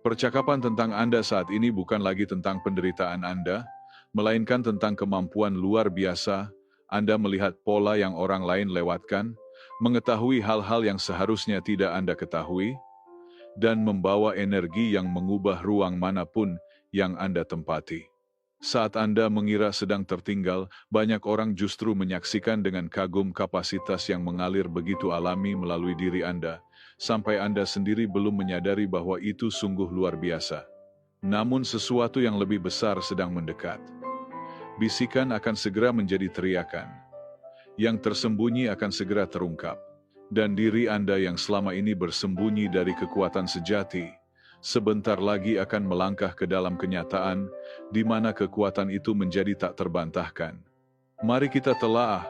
Percakapan tentang Anda saat ini bukan lagi tentang penderitaan Anda, melainkan tentang kemampuan luar biasa Anda melihat pola yang orang lain lewatkan, mengetahui hal-hal yang seharusnya tidak Anda ketahui, dan membawa energi yang mengubah ruang manapun yang Anda tempati. Saat Anda mengira sedang tertinggal, banyak orang justru menyaksikan dengan kagum kapasitas yang mengalir begitu alami melalui diri Anda, sampai Anda sendiri belum menyadari bahwa itu sungguh luar biasa. Namun sesuatu yang lebih besar sedang mendekat. Bisikan akan segera menjadi teriakan. Yang tersembunyi akan segera terungkap. Dan diri Anda yang selama ini bersembunyi dari kekuatan sejati, sebentar lagi akan melangkah ke dalam kenyataan, di mana kekuatan itu menjadi tak terbantahkan. Mari kita telaah,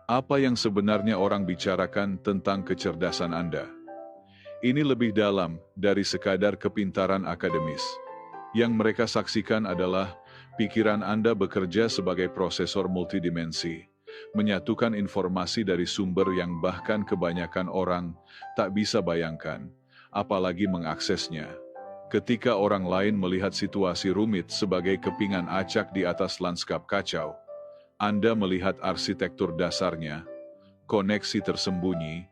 apa yang sebenarnya orang bicarakan tentang kecerdasan Anda. Ini lebih dalam dari sekadar kepintaran akademis. Yang mereka saksikan adalah pikiran Anda bekerja sebagai prosesor multidimensi, menyatukan informasi dari sumber yang bahkan kebanyakan orang tak bisa bayangkan, apalagi mengaksesnya. Ketika orang lain melihat situasi rumit sebagai kepingan acak di atas lanskap kacau, Anda melihat arsitektur dasarnya, koneksi tersembunyi,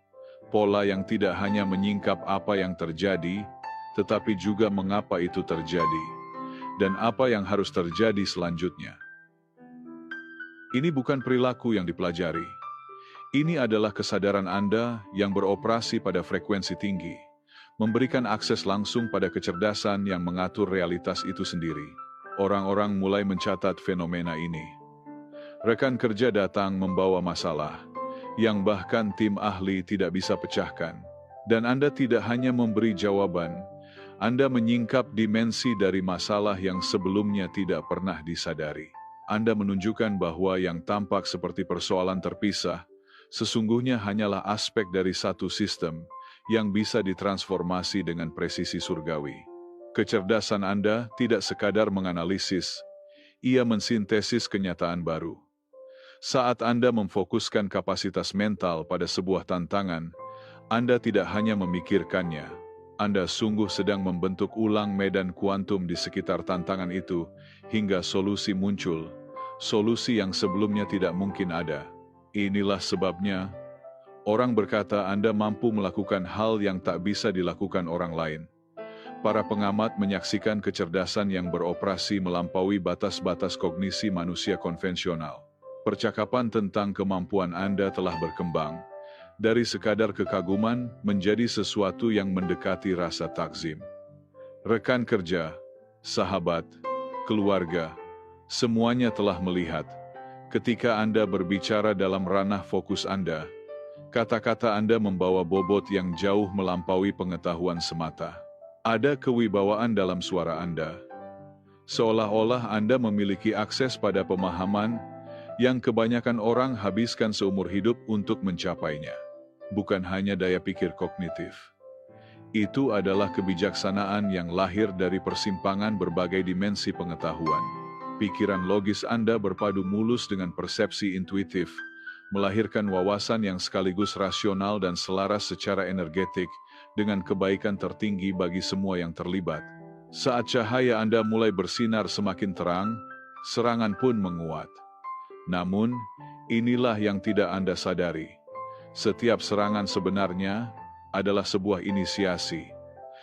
pola yang tidak hanya menyingkap apa yang terjadi, tetapi juga mengapa itu terjadi, dan apa yang harus terjadi selanjutnya. Ini bukan perilaku yang dipelajari. Ini adalah kesadaran Anda yang beroperasi pada frekuensi tinggi, memberikan akses langsung pada kecerdasan yang mengatur realitas itu sendiri. Orang-orang mulai mencatat fenomena ini. Rekan kerja datang membawa masalah, yang bahkan tim ahli tidak bisa pecahkan. Dan Anda tidak hanya memberi jawaban, Anda menyingkap dimensi dari masalah yang sebelumnya tidak pernah disadari. Anda menunjukkan bahwa yang tampak seperti persoalan terpisah, sesungguhnya hanyalah aspek dari satu sistem, yang bisa ditransformasi dengan presisi surgawi. Kecerdasan Anda tidak sekadar menganalisis, ia mensintesis kenyataan baru. Saat Anda memfokuskan kapasitas mental pada sebuah tantangan, Anda tidak hanya memikirkannya, Anda sungguh sedang membentuk ulang medan kuantum di sekitar tantangan itu, hingga solusi muncul, solusi yang sebelumnya tidak mungkin ada. Inilah sebabnya, orang berkata Anda mampu melakukan hal yang tak bisa dilakukan orang lain. Para pengamat menyaksikan kecerdasan yang beroperasi melampaui batas-batas kognisi manusia konvensional. Percakapan tentang kemampuan Anda telah berkembang, dari sekadar kekaguman menjadi sesuatu yang mendekati rasa takzim. Rekan kerja, sahabat, keluarga, semuanya telah melihat, ketika Anda berbicara dalam ranah fokus Anda, kata-kata Anda membawa bobot yang jauh melampaui pengetahuan semata. Ada kewibawaan dalam suara Anda. Seolah-olah Anda memiliki akses pada pemahaman yang kebanyakan orang habiskan seumur hidup untuk mencapainya. Bukan hanya daya pikir kognitif. Itu adalah kebijaksanaan yang lahir dari persimpangan berbagai dimensi pengetahuan. Pikiran logis Anda berpadu mulus dengan persepsi intuitif, melahirkan wawasan yang sekaligus rasional dan selaras secara energetik dengan kebaikan tertinggi bagi semua yang terlibat. Saat cahaya Anda mulai bersinar semakin terang, serangan pun menguat. Namun, inilah yang tidak Anda sadari. Setiap serangan sebenarnya adalah sebuah inisiasi.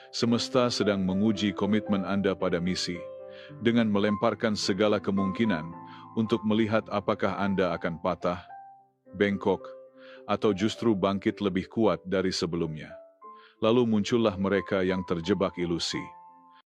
Semesta sedang menguji komitmen Anda pada misi, dengan melemparkan segala kemungkinan untuk melihat apakah Anda akan patah, bengkok, atau justru bangkit lebih kuat dari sebelumnya. Lalu muncullah mereka yang terjebak ilusi.